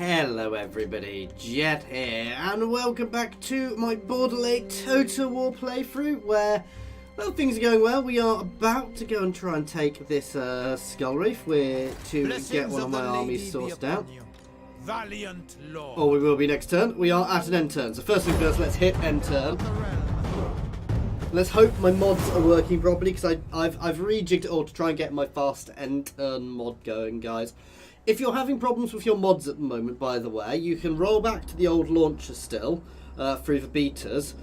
Hello everybody, Jet here, and welcome back to my Bordeleaux Total War playthrough, where, well, things are going well. We are about to go and try and take this Skull Reef. We're to get one of my armies sourced out. Valiant Lord. Or we will be next turn. We are at an end turn, so first thing first, let's hit end turn. Let's hope my mods are working properly, because I've rejigged it all to try and get my fast end turn mod going, guys. If you're having problems with your mods at the moment, by the way, you can roll back to the old launcher still through the betas,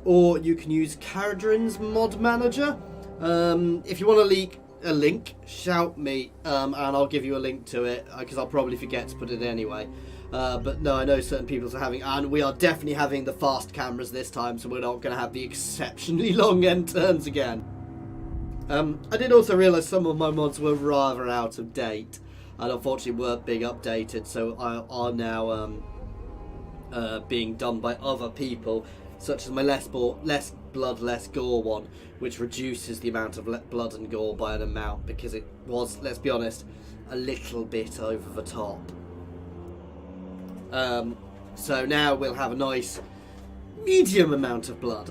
or you can use Caradrin's mod manager. If you want to leak a link, shout me, and I'll give you a link to it, because I'll probably forget to put it anyway. But no, I know certain people are having, and we are definitely having the fast cameras this time, so we're not going to have the exceptionally long end turns again. I did also realise some of my mods were rather out of date, and unfortunately weren't being updated, so are now being done by other people, such as my less blood, less gore one, which reduces the amount of blood and gore by an amount, because it was, let's be honest, a little bit over the top. So now we'll have a nice medium amount of blood.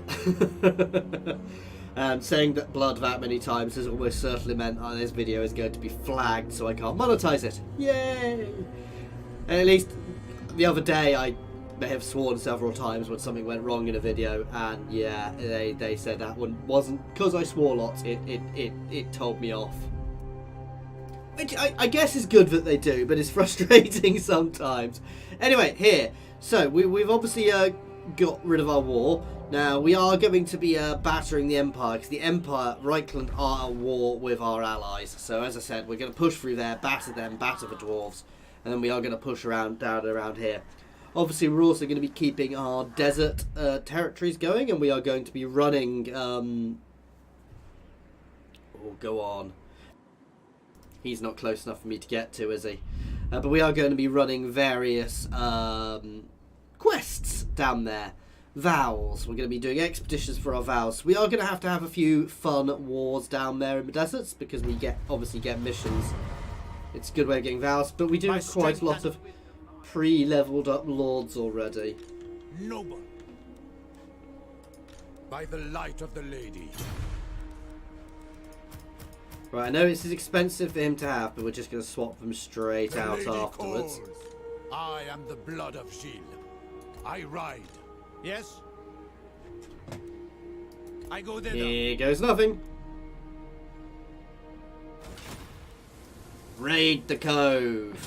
And saying that blood that many times has almost certainly meant this video is going to be flagged, so I can't monetize it. Yay! And at least the other day I may have sworn several times when something went wrong in a video, and yeah, they said that one wasn't because I swore lots. It told me off. Which I guess is good that they do, but it's frustrating sometimes. Anyway, here. So we've obviously got rid of our war. Now, we are going to be battering the Empire, because the Empire, Reichland, are at war with our allies. So, as I said, we're going to push through there, batter them, batter the dwarves, and then we are going to push around down around here. Obviously, we're also going to be keeping our desert territories going, and we are going to be running... Oh, go on. He's not close enough for me to get to, is he? But we are going to be running various quests down there. Vows. We're going to be doing expeditions for our vows. We are going to have a few fun wars down there in the deserts, because we obviously get missions. It's a good way of getting vows, but we do have quite a lot of pre-leveled up lords already. Noble. By the light of the lady. Right, I know this is expensive for him to have, but we're just going to swap them straight out afterwards. Calls. I am the blood of Gilles. I ride. Yes? I go there. Here goes nothing. Raid the cove.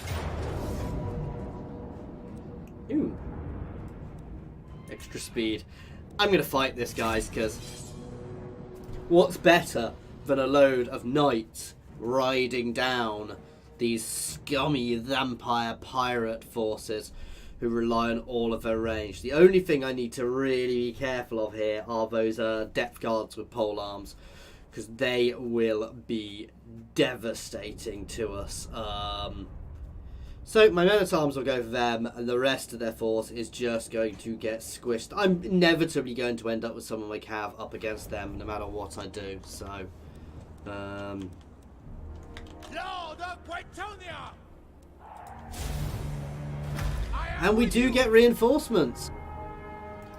Ooh. Extra speed. I'm going to fight this, guys, because what's better than a load of knights riding down these scummy vampire pirate forces who rely on all of their range? The only thing I need to really be careful of here are those depth guards with pole arms, because they will be devastating to us. So my men-at-arms will go for them, and the rest of their force is just going to get squished. I'm inevitably going to end up with someone like Cav up against them, no matter what I do. So, Lord of Bretonnia! And we do get reinforcements.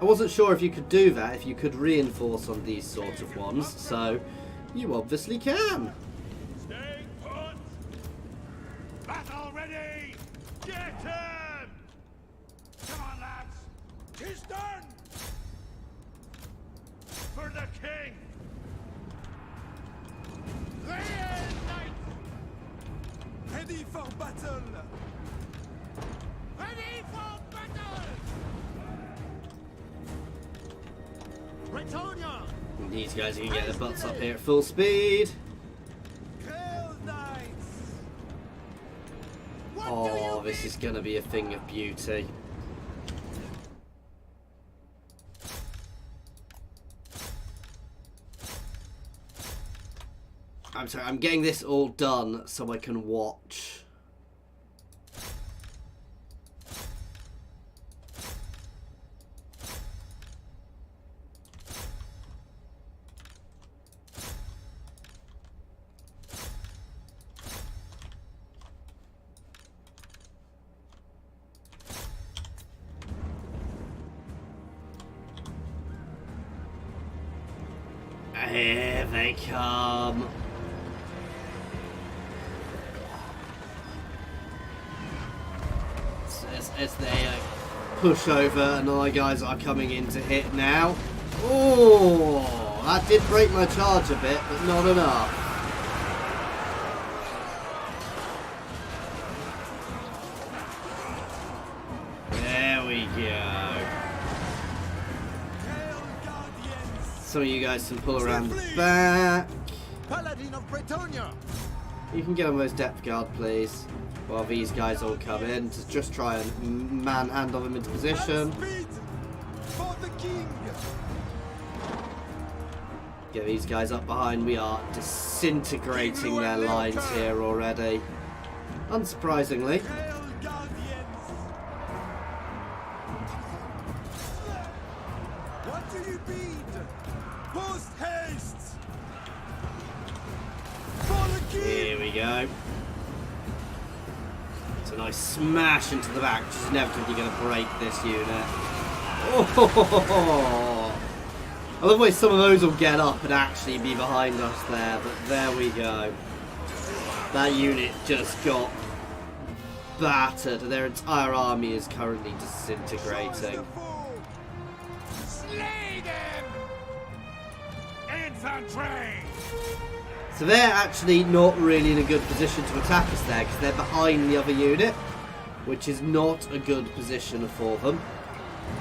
I wasn't sure if you could do that, if you could reinforce on these sorts of ones, so you obviously can. Stay put! Battle ready! Get him! Come on, lads! He's done! For the king! Reunite! Ready for battle! Ready for battle! Bretonnia! These guys can get their butts up here at full speed. Oh, this is going to be a thing of beauty. I'm sorry, I'm getting this all done so I can watch. Here they come. As they push over, and all the guys are coming in to hit now. Oh, that did break my charge a bit, but not enough. There we go. Some of you guys can pull around the back. Paladin of Bretonnia. You can get on those depth guard, please. While these guys all come in to just try and manhandle them into position. Speed for the king. Get these guys up behind. We are disintegrating their lines here already. Unsurprisingly. What do you need? Post haste. For the king. Here we go. It's a nice smash into the back, which is inevitably going to break this unit. Oh! I love the way some of those will get up and actually be behind us there, but there we go. That unit just got battered, and their entire army is currently disintegrating. Slay them! Infantry! So they're actually not really in a good position to attack us there, because they're behind the other unit, which is not a good position for them.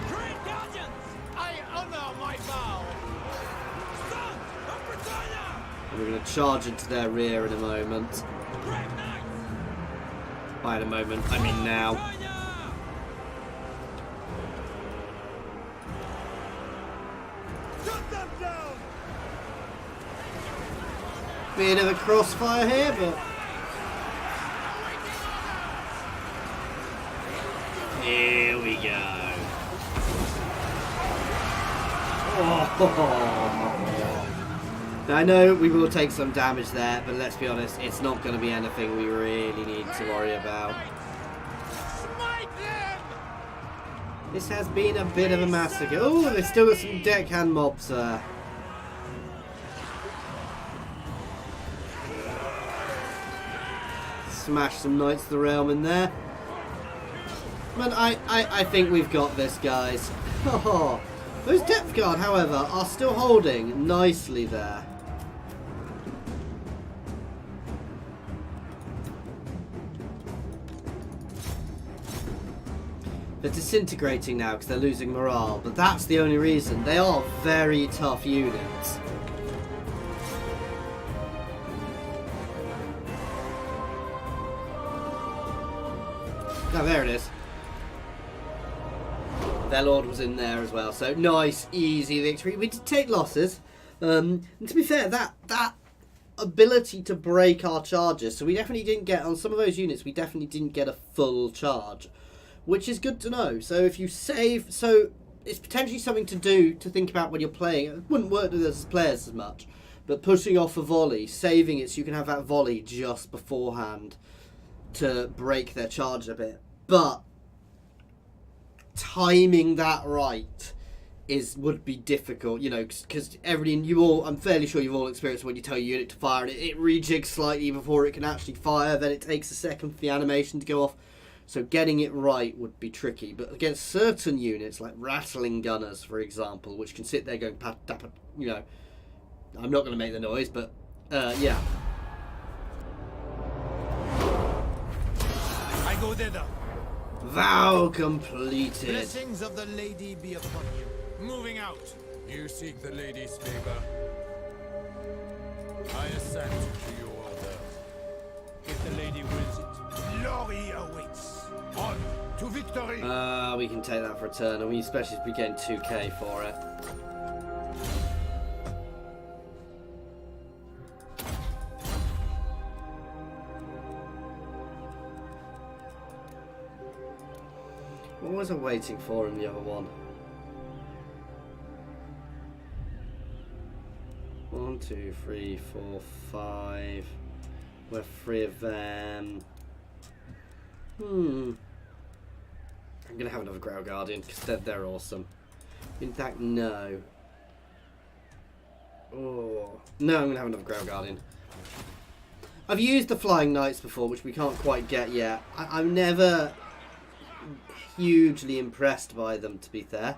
Great guardians! I honor my vow! Son of Bretonnia! And we're going to charge into their rear in a moment. Great knights! By in a moment, I mean now. Bretonnia! Shut them down! Bit of a crossfire here, but here we go. Oh. Now I know we will take some damage there, but let's be honest, it's not going to be anything we really need to worry about. Smite them! This has been a bit of a massacre. Oh, there's still got some deckhand mobs there. Smash some Knights of the Realm in there. Man, I think we've got this, guys. Oh, those depth guard, however, are still holding nicely there. They're disintegrating now because they're losing morale, but that's the only reason. They are very tough units. Oh, there it is. Their lord was in there as well, so nice, easy victory. We did take losses, and to be fair, that ability to break our charges, so we definitely didn't get, on some of those units, we definitely didn't get a full charge, which is good to know. So if you save, so it's potentially something to do, to think about when you're playing. It wouldn't work with us as players as much, but pushing off a volley, saving it so you can have that volley just beforehand to break their charge a bit. But timing that right would be difficult, you know, because I'm fairly sure you've all experienced when you tell your unit to fire and it rejigs slightly before it can actually fire, then it takes a second for the animation to go off. So getting it right would be tricky. But against certain units, like rattling gunners, for example, which can sit there going, you know, I'm not going to make the noise, but yeah. I go thither. Vow completed. Blessings of the lady be upon you. Moving out. You seek the lady's favor. I assent to your order. If the lady wills it, glory awaits. On to victory. We can take that for a turn, and we especially if we get 2k for it. What was I waiting for in the other one? 1, 2, 3, 4, 5. We're 3 of them. I'm gonna have another Grail Guardian because they're awesome. In fact, no. Oh. No, I'm going to have another Grail Guardian. I've used the Flying Knights before, which we can't quite get yet. I'm never hugely impressed by them, to be fair.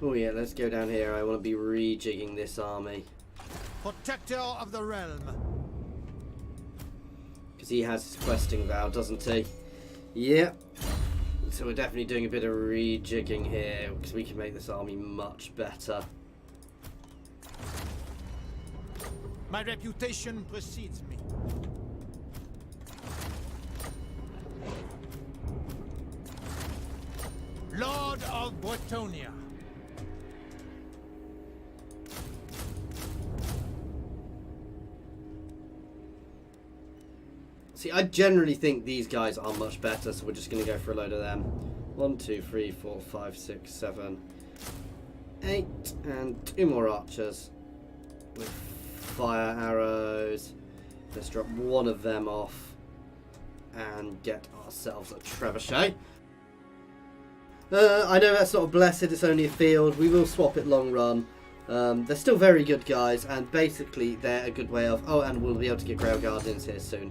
Oh yeah, let's go down here. I want to be rejigging this army. Protector of the realm. Because he has his questing vow, doesn't he? Yeah. So we're definitely doing a bit of rejigging here, because we can make this army much better. My reputation precedes me. Lord of Bretonnia. See, I generally think these guys are much better, so we're just going to go for a load of them. 1, 2, 3, 4, 5, 6, 7, 8, and 2 more archers with fire arrows. Let's drop one of them off and get ourselves a trebuchet. I know that's not a blessed, it's only a field. We will swap it long run. They're still very good guys, and basically they're a good way of... Oh, and we'll be able to get Grail Guardians here soon.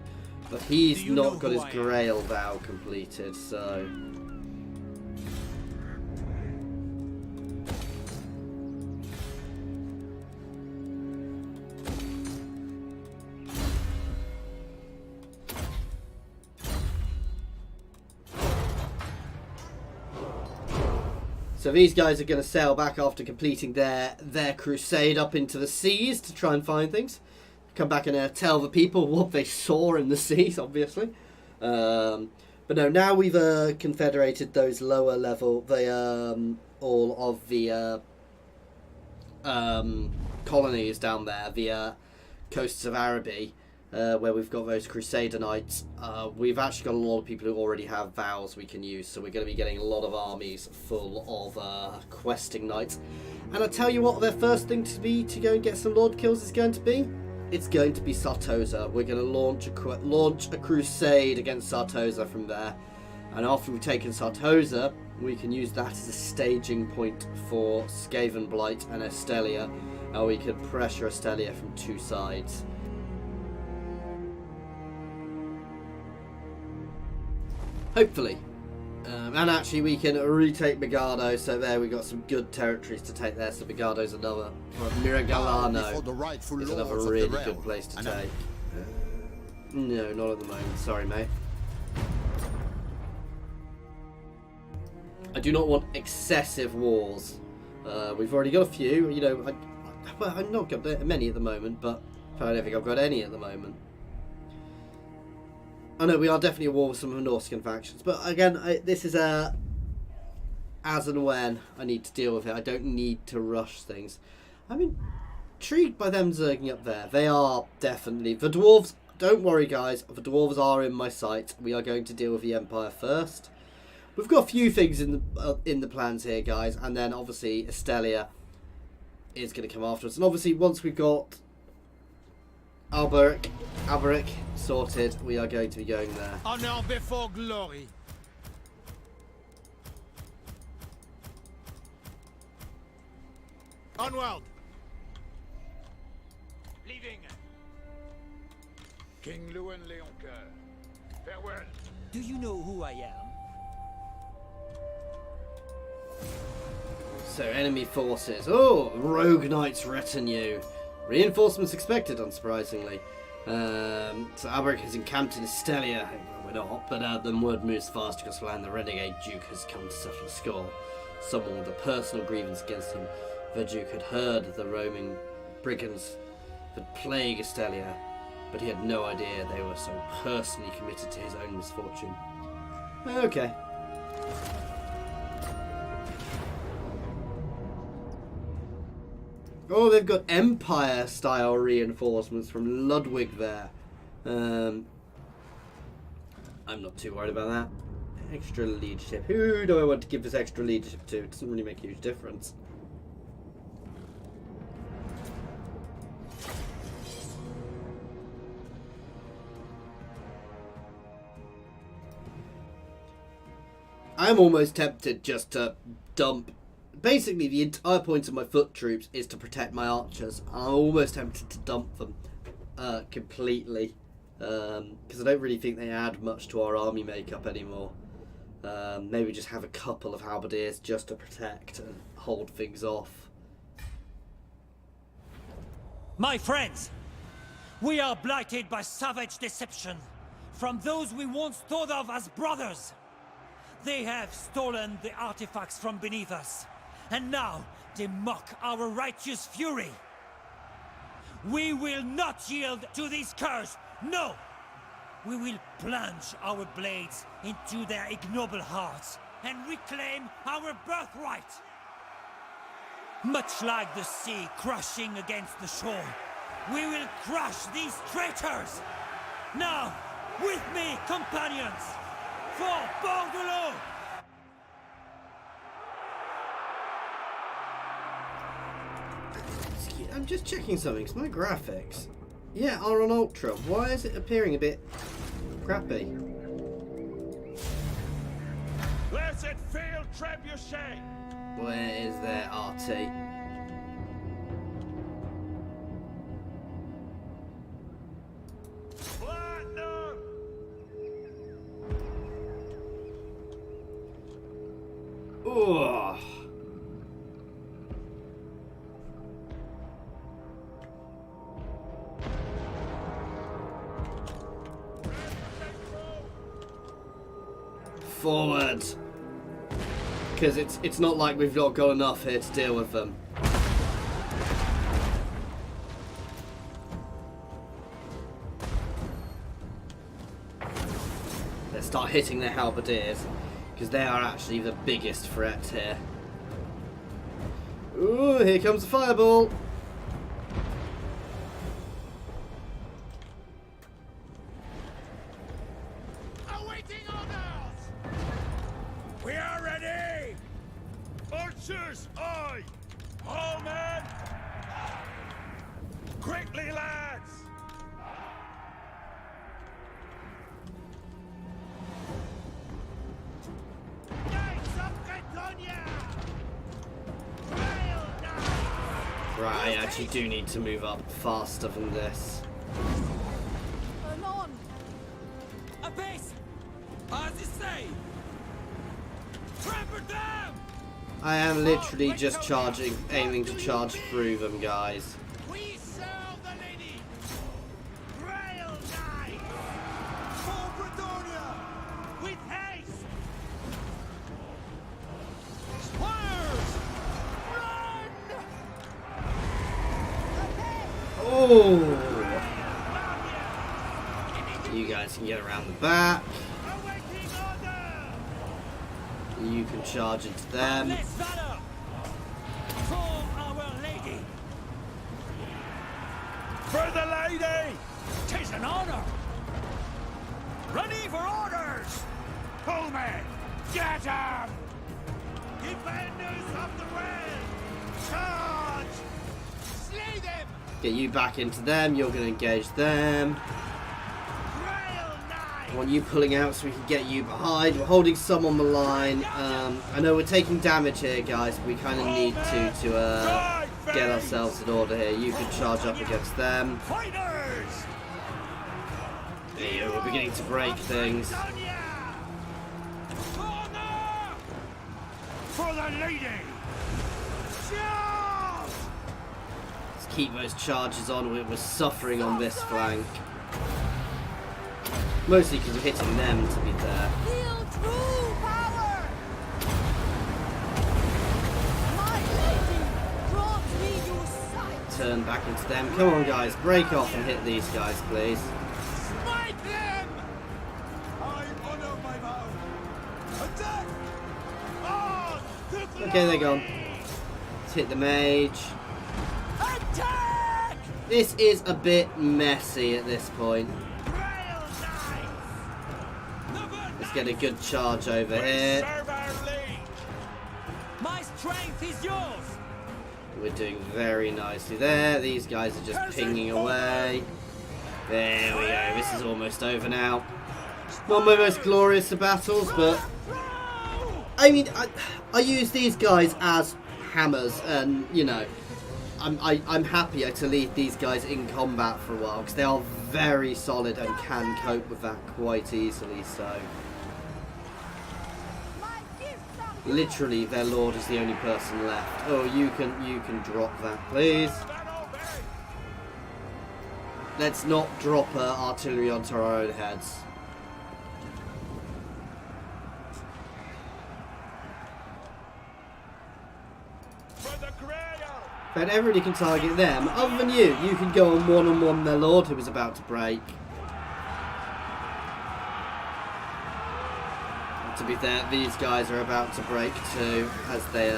But he's not got his Grail vow completed, so... So these guys are going to sail back after completing their crusade up into the seas to try and find things. Come back and tell the people what they saw in the seas, obviously. But no, now we've confederated those lower level, all of the colonies down there, the coasts of Araby, where we've got those Crusader Knights. We've actually got a lot of people who already have vows we can use, so we're going to be getting a lot of armies full of questing knights. And I tell you what, their first thing to go and get some Lord kills is going to be... It's going to be Sartosa. We're going to launch a crusade against Sartosa from there. And after we've taken Sartosa, we can use that as a staging point for Skaven Blight and Estelia. And we can pressure Estelia from 2 sides. Hopefully. And actually we can retake Megado, so there we got some good territories to take there. So Megado's another, or Miragalano is another really good place to take. No, not at the moment, sorry mate. I do not want excessive wars. We've already got a few, you know, I've not got many at the moment, but I don't think I've got any at the moment. I know we are definitely at war with some of the Norscan factions, but again, this is as and when I need to deal with it. I don't need to rush things. I'm intrigued by them zerging up there. They are definitely... The dwarves, don't worry guys, the dwarves are in my sight. We are going to deal with the Empire first. We've got a few things in the plans here, guys, and then obviously Estelia is going to come after us. And obviously once we've got Alberic sorted, we are going to be going there. Honor before glory. Onward. Leaving. King Lewin Leoncoeur. Farewell. Do you know who I am? So enemy forces. Oh, Rogue Knight's retinue. Reinforcements expected, unsurprisingly. So Alberic is encamped in Estelia. Well, we're not, but the word moves fast because the renegade Duke has come to settle a score. Someone with a personal grievance against him. The Duke had heard the roaming brigands that plague Estelia, but he had no idea they were so personally committed to his own misfortune. Okay. Oh, they've got Empire-style reinforcements from Ludwig there. I'm not too worried about that. Extra leadership. Who do I want to give this extra leadership to? It doesn't really make a huge difference. I'm almost tempted just to dump. Basically, the entire point of my foot troops is to protect my archers. I'm almost tempted to dump them completely. Because I don't really think they add much to our army makeup anymore. Maybe just have a couple of halberdiers just to protect and hold things off. My friends, we are blighted by savage deception from those we once thought of as brothers. They have stolen the artifacts from beneath us, and now they mock our righteous fury. We will not yield to this curse, no! We will plunge our blades into their ignoble hearts and reclaim our birthright. Much like the sea crashing against the shore, we will crush these traitors! Now, with me, companions, for Bordeleaux! I'm just checking something, because my graphics, yeah, are on Ultra. Why is it appearing a bit crappy? Blessed field trebuchet! Where is their RT? Platinum! Ugh. Forward. Because it's not like we've not got enough here to deal with them. Let's start hitting their halberdiers, because they are actually the biggest threat here. Ooh, here comes the fireball. Awaiting orders! We are ready! Archers, aye! All men! Quickly, lads! Knights of Bretonnia! Trail knights! Right, I actually do need to move up faster than this. Anon! A base! As you say! Trample them! I am literally just charging, aiming to charge through them, guys. We serve the lady! Trail knights! For Bretonnia! With haste! Squires! Run! Oh! You guys can get around the back. Awaiting order! You can charge into them. Let's valor! For our lady! For the lady! 'Tis an honor! Ready for orders! Pullman! Get him! Defenders of the realm! Charge! Slay them! Get you back into them. You're going to engage them. Trail knights! I want you pulling out so we can get you behind. We're holding some on the line. I know we're taking damage here, guys, but we kind of need to get ourselves in order here. You can charge up against them. Fighters! There you go. We're beginning to break things. Bretonnia! Honor! For the lady! Charge! Let's keep those charges on. We're suffering on this flank. Mostly because we're hitting them, to be fair. Feel true power! My lady, grant me your sight! Turn back into them. Come on, guys. Break off and hit these guys, please. Smite them! I honor my vow. Attack! On to Okay, they're gone. glory! Let's hit the mage. Attack! This is a bit messy at this point. Trail knights! Let's get a good charge over here. Serve our lead! My strength is yours! We're doing very nicely there. These guys are just pinging away. There we go. This is almost over now. Not my most glorious of battles, but I mean, I use these guys as hammers, and you know, I'm happier to leave these guys in combat for a while because they are very solid and can cope with that quite easily. So, literally, their lord is the only person left. Oh, you can drop that, please. Let's not drop artillery onto our own heads. But everybody can target them. Other than you can go on one-on-one their lord who was about to break. And to be fair, these guys are about to break too as they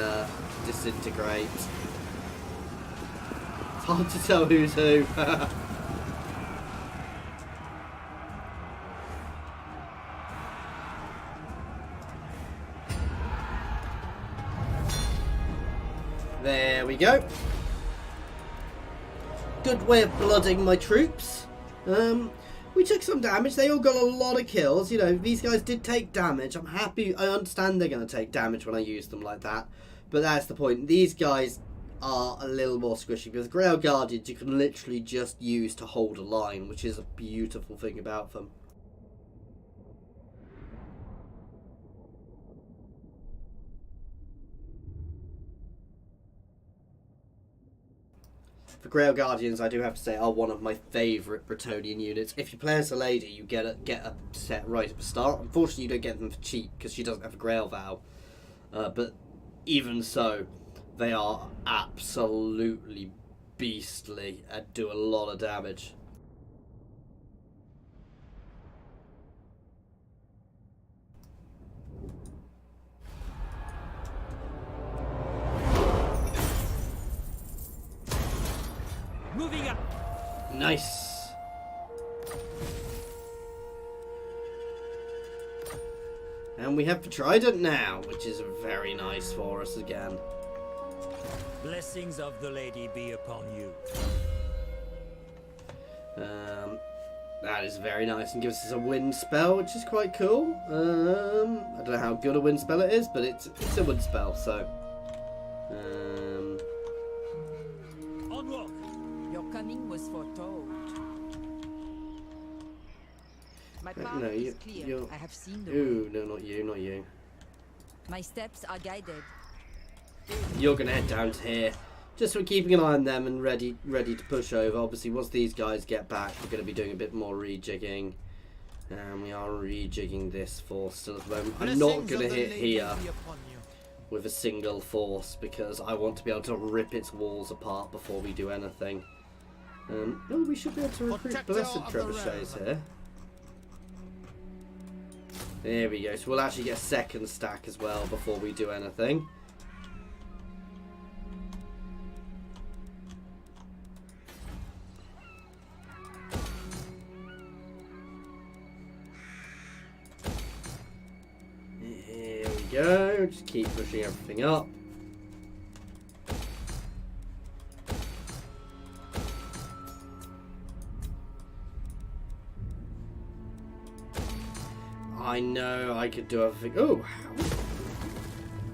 disintegrate. It's hard to tell who's who. There we go. Good way of blooding my troops. We took some damage. They all got a lot of kills. You know, these guys did take damage. I'm happy. I understand they're going to take damage when I use them like that. But that's the point. These guys are a little more squishy because Grail Guardians you can literally just use to hold a line, which is a beautiful thing about them. The Grail Guardians, I do have to say, are one of my favourite Bretonnian units. If you play as a lady, you get a set right at the start. Unfortunately, you don't get them for cheap because she doesn't have a Grail Vow. But even so, they are absolutely beastly and do a lot of damage. Moving up. Nice. And we have the Trident now, which is very nice for us again. Blessings of the lady be upon you. That is very nice and gives us a wind spell, which is quite cool. I don't know how good a wind spell it is, but it's a wind spell, so. Onward. Your coming was foretold. My path No, is clear. you're... I have seen the Ooh, way. no, not you, not you. My steps are guided. You're gonna head down to here. Just for keeping an eye on them and ready to push over. Obviously, once these guys get back, we're going to be doing a bit more rejigging. And we are rejigging this force still at the moment. I'm not going to hit here with a single force because I want to be able to rip its walls apart before we do anything. Oh, we should be able to recruit Blessed Trebuchets here. There we go. So we'll actually get a second stack as well before we do anything. Here we go. Just keep pushing everything up. I know I could do everything. Oh,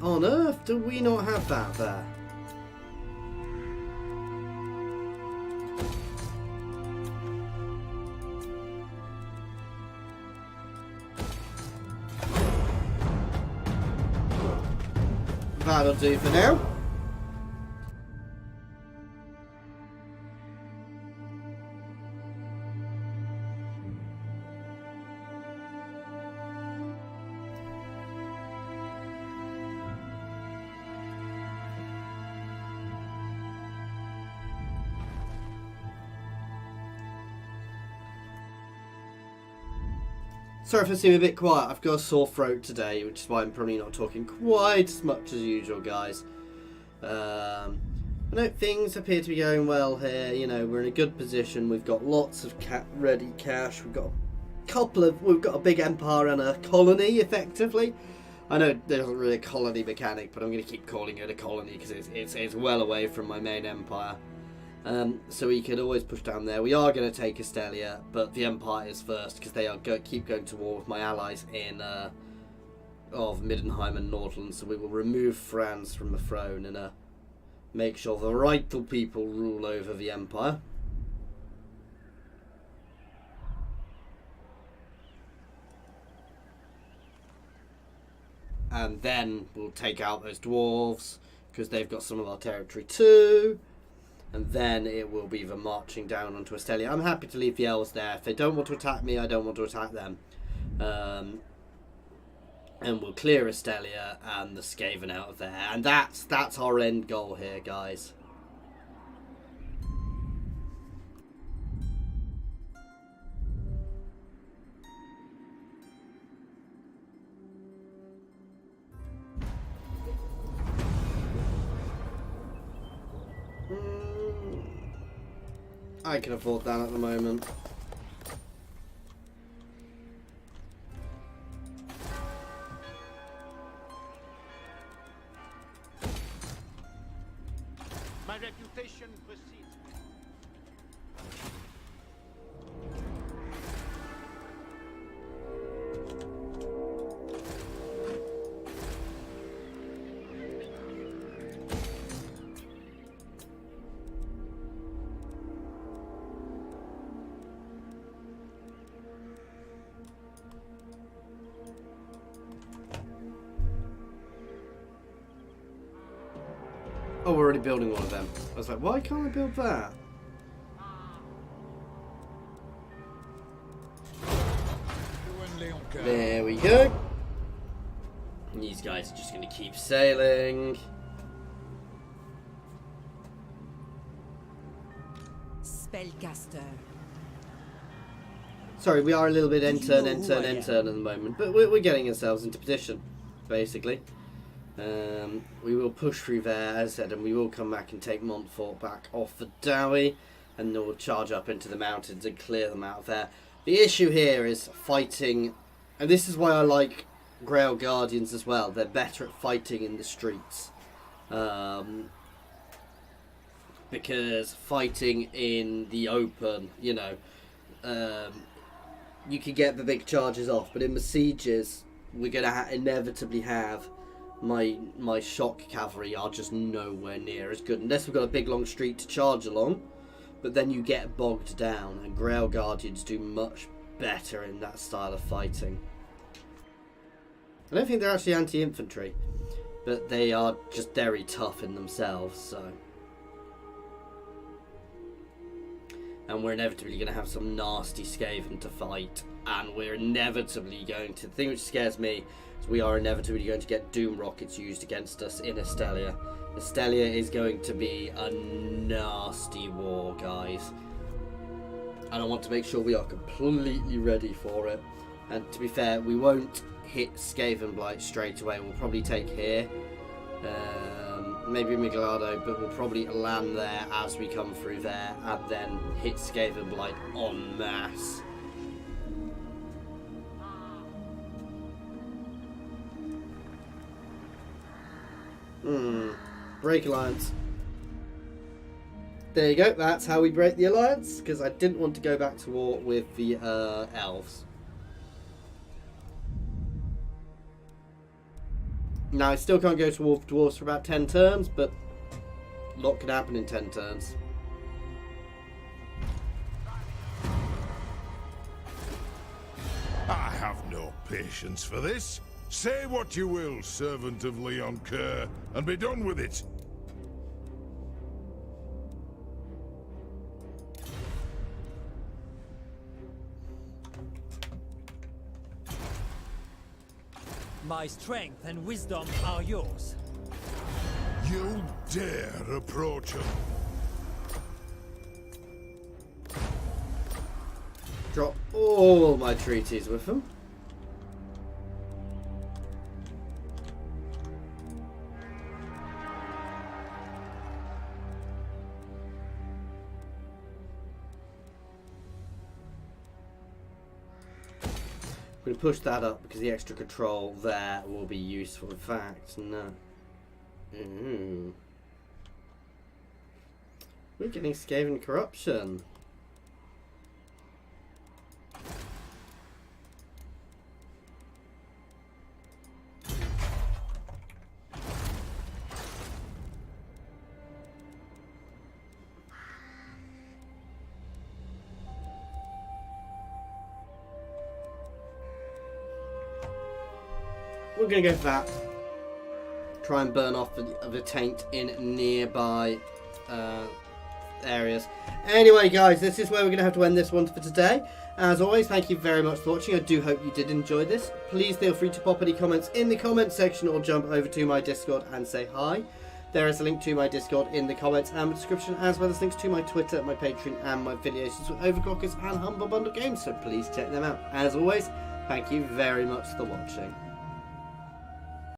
how on earth do we not have that there? That'll do for now. Sorry if I seem a bit quiet, I've got a sore throat today, which is why I'm probably not talking quite as much as usual, guys. But no, things appear to be going well here. You know, we're in a good position. We've got lots of ready cash. We've got a big empire and a colony, effectively. I know there isn't really a colony mechanic, but I'm going to keep calling it a colony because it's well away from my main empire. So we could always push down there. We are going to take Castelia, but the Empire is first because they are keep going to war with my allies in of Middenheim and Nordland, so we will remove France from the throne and make sure the rightful people rule over the empire. And then we'll take out those dwarves, because they've got some of our territory too. And then it will be the marching down onto Estelia. I'm happy to leave the elves there. If they don't want to attack me, I don't want to attack them. And we'll clear Estelia and the Skaven out of there. And that's our end goal here, guys. I can afford that at the moment. My reputation precedes me. Oh, we're already building one of them. I was like, why can't I build that? There we go. And these guys are just going to keep sailing. Spellcaster. Sorry, we are a little bit end turn at the moment, but we're getting ourselves into position, basically. We will push through there, as I said, and we will come back and take Montfort back off the Dowie, and then we'll charge up into the mountains and clear them out of there. The issue here is fighting, and this is why I like Grail Guardians as well. They're better at fighting in the streets. Because fighting in the open, you know, you can get the big charges off, but in the sieges, we're going to inevitably have my shock cavalry are just nowhere near as good, unless we've got a big long street to charge along, but then you get bogged down, and Grail Guardians do much better in that style of fighting. I don't think they're actually anti-infantry, but they are just very tough in themselves, so. And we're inevitably going to have some nasty Skaven to fight, and we're inevitably going to, the thing which scares me is we are inevitably going to get Doom rockets used against us in Estelia. Estelia is going to be a nasty war, guys. And I want to make sure we are completely ready for it. And to be fair, we won't hit Skaven Blight straight away. We'll probably take here. Maybe Miglado, but we'll probably land there as we come through there, and then hit Skaven Blight en masse. Break alliance. There you go, that's how we break the alliance, because I didn't want to go back to war with the elves. Now, I still can't go to war with dwarves for about 10 turns, but a lot could happen in 10 turns. I have no patience for this. Say what you will, servant of Leon Kerr, and be done with it. My strength and wisdom are yours. You dare approach him? Drop all my treaties with them. I'm going to push that up because the extra control there will be useful. In fact, no. We're getting Skaven corruption. we're going to go for that. Try and burn off the taint in nearby areas. Anyway, guys, this is where we're going to have to end this one for today. As always, thank you very much for watching. I do hope you did enjoy this. Please feel free to pop any comments in the comments section or jump over to my Discord and say hi. There is a link to my Discord in the comments and description, as well as links to my Twitter, my Patreon, and my videos with Overclockers and Humble Bundle Games, so please check them out. As always, thank you very much for watching.